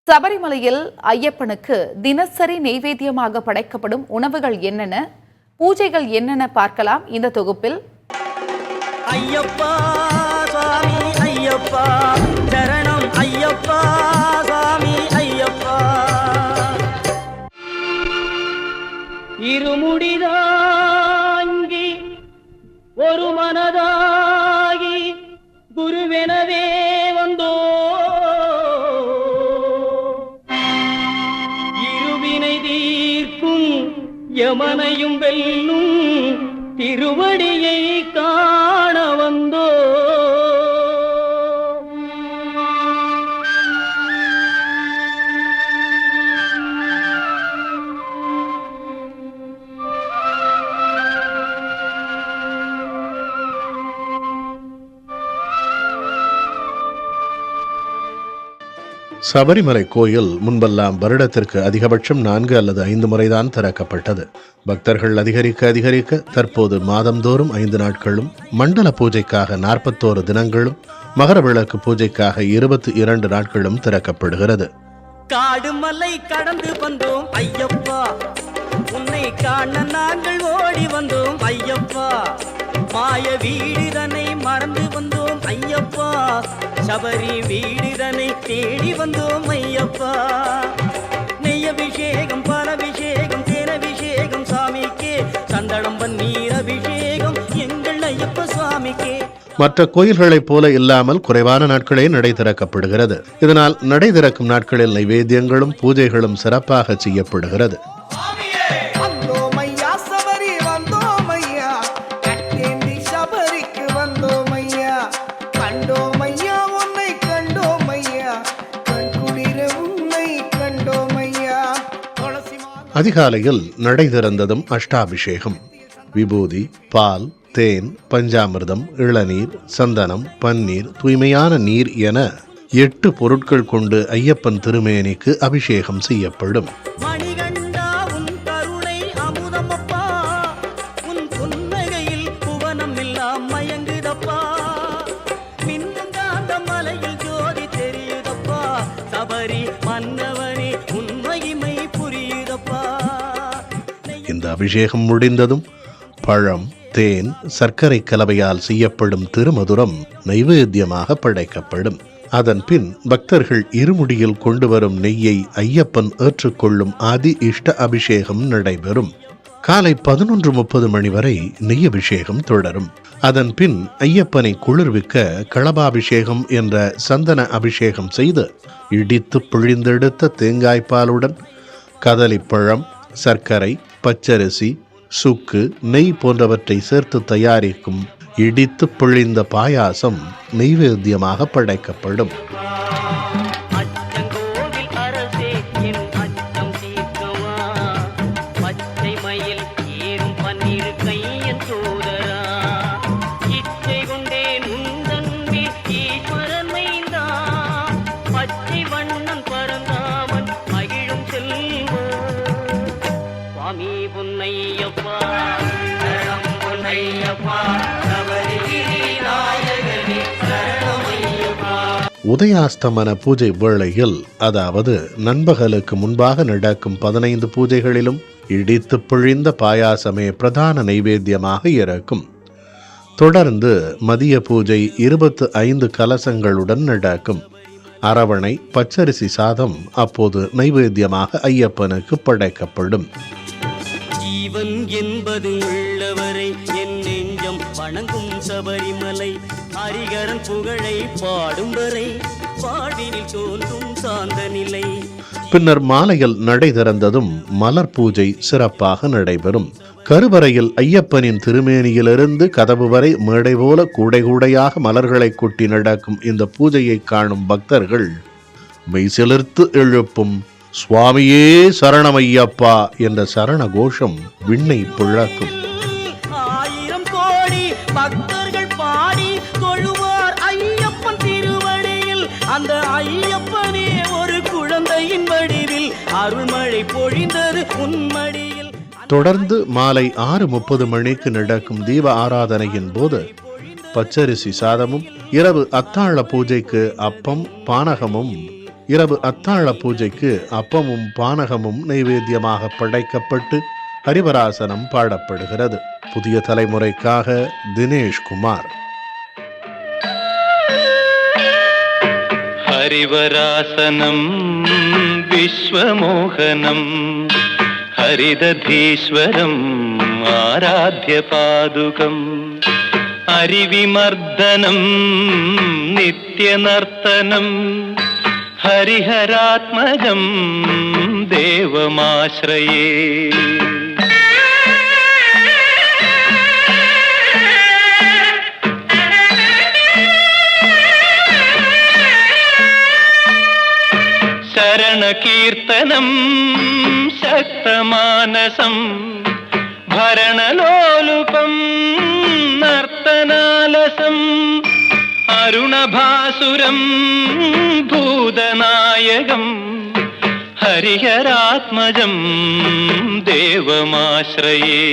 சபரிமலையில் ஐயப்பனுக்கு தினசரி நெய்வேத்தியமாக படைக்கப்படும் உணவுகள் என்னென்ன, பூஜைகள் என்னென்ன பார்க்கலாம் இந்த தொகுப்பில். ஐயப்பா சுவாமி ஐயப்பா சரணம் ஐயப்பா சுவாமி ஐயப்பா. இருமுடிதாங்கி ஒரு மனதாகி குருவெனவே வந்தோ, இருவினை தீர்க்கும் யமனையும் வெல்லும் திருவடியை காண வந்தோ. சபரிமலை கோயில் முன்பெல்லாம் வருடத்திற்கு அதிகபட்சம் 4 அல்லது 5 முறைதான் திறக்கப்பட்டது. பக்தர்கள் அதிகரிக்க தற்போது மாதந்தோறும் 5 நாட்களும், மண்டல பூஜைக்காக 41 தினங்களும், மகர விளக்கு பூஜைக்காக 22 நாட்களும் திறக்கப்படுகிறது. காடு மலை கடந்து வந்தோம் ஐயப்பா, உன்னை காண நாங்கள் ஓடி வந்தோம் ஐயப்பா. மாய வீடுதனை மறந்து வந்தோம் ஐயப்பா, சபரி வீடுதனை தேடி வந்தோம் ஐயப்பா. நெய்யபிஷேகம் பாலபிஷேகம் தேனபிஷேகம் சாமிக்கே, சந்தனம் பன்னீர் அபிஷேகம் எங்கள் ஐயப்ப சுவாமிக்கே. மற்ற கோயில்களைப் போல இல்லாமல் குறைவான நாட்களே நடை திறக்கப்படுகிறது. இதனால் நடை திறக்கும் நாட்களில் நைவேத்தியங்களும் பூஜைகளும் சிறப்பாக செய்யப்படுகிறது. அதிகாலையில் நடை திறந்ததும் அஷ்டாபிஷேகம், விபூதி, பால், தேன், பஞ்சாமிர்தம், இளநீர், சந்தனம், பன்னீர், தூய்மையான நீர் என 8 பொருட்கள் கொண்டு ஐயப்பன் திருமேனிக்கு அபிஷேகம் செய்யப்படும். இந்த அபிஷேகம் முடிந்ததும் பழம், தேன், சர்க்கரை கலவையால் செய்யப்படும் திருமதுரம் நைவேத்தியமாக படைக்கப்படும். அதன் பின் பக்தர்கள் இருமுடியில் கொண்டு வரும் நெய்யை ஐயப்பன் ஏற்றுக்கொள்ளும் ஆதி இஷ்ட அபிஷேகம் நடைபெறும். காலை 11:30 மணி வரை நெய் அபிஷேகம் தொடரும். அதன் பின் ஐயப்பனை குளிர்விக்க களபாபிஷேகம் என்ற சந்தன அபிஷேகம் செய்து இடித்து பிழிந்தெடுத்த தேங்காய்பாலுடன் கதலிப்பழம், சர்க்கரை, பச்சரிசி, சுக்கு, நெய் போன்றவற்றை சேர்த்து தயாரிக்கும் இடித்து பிழிந்த பாயாசம் நைவேத்தியமாக படைக்கப்படும். உதயாஸ்தமன பூஜை வேளையில், அதாவது நண்பகலுக்கு முன்பாக நடக்கும் 15 பூஜைகளிலும் இடித்து பிழிந்த பாயாசமே பிரதான நைவேத்தியமாக இருக்கும். தொடர்ந்து மதிய பூஜை 25 கலசங்களுடன் நடக்கும். அரவணை, பச்சரிசி சாதம் அப்போது நைவேத்தியமாக ஐயப்பனுக்கு படைக்கப்படும். ஜீவன் என்பது உள்ளவரை என் நெஞ்சம் வணங்கும் சபரிமலை, ஹரிகரன் புகழை பாடும் வரை பாடினில் தோன்றும் சாந்த நிலை. பின்னர் மாலையில் நடை திறந்ததும் மலர் பூஜை சிறப்பாக நடைபெறும். கருவறையில் ஐயப்பனின் திருமேனியிலிருந்து கதவு வரை மேடை போல கூடை கூடையாக மலர்களை கொட்டி நடக்கும் இந்த பூஜையை காணும் பக்தர்கள் மெய்சிலிர்த்து எழுப்பும் சுவாமியே சரணமையப்பா என்ற சரண கோஷம் விண்ணை பிளக்கும். 1000 கோடி பக்தர்கள் பாடி தொழுவார் ஐயப்பன் திருவடியில், அந்த ஐயப்பனே ஒரு குழந்தையின் வடிவில் அருள்மழை பொழிந்தது உன்மடியில். தொடர்ந்து மாலை 6:30 மணிக்கு நடக்கும் தீப ஆராதனையின் போது பச்சரிசி சாதமும், இரவு அத்தாழ பூஜைக்கு அப்பம், பானகமும் இரவு அத்தாழ பூஜைக்கு அப்பமும் பானகமும் நைவேத்தியமாக படைக்கப்பட்டு ஹரிவராசனம் பாடப்படுகிறது. புதிய தலைமுறைக்காக தினேஷ் குமார். ஹரிவராசனம் விஸ்வமோகனம் ஹரிததீஸ்வரம் ஆராத்ய பாதுகம் ஹரிவிமர்தனம் நித்யநர்த்தனம் ஹரிஹராத்மஜம் தேவமாஸ்ரயே. ശരണകീർത്തനം ശക്തമാനസം ഭരണലോലുപം നർത്തനാലസം അരുണഭാസുരം ഭൂതനായകം ഹരിഹരാത്മജം ദേവമാശ്രയേ.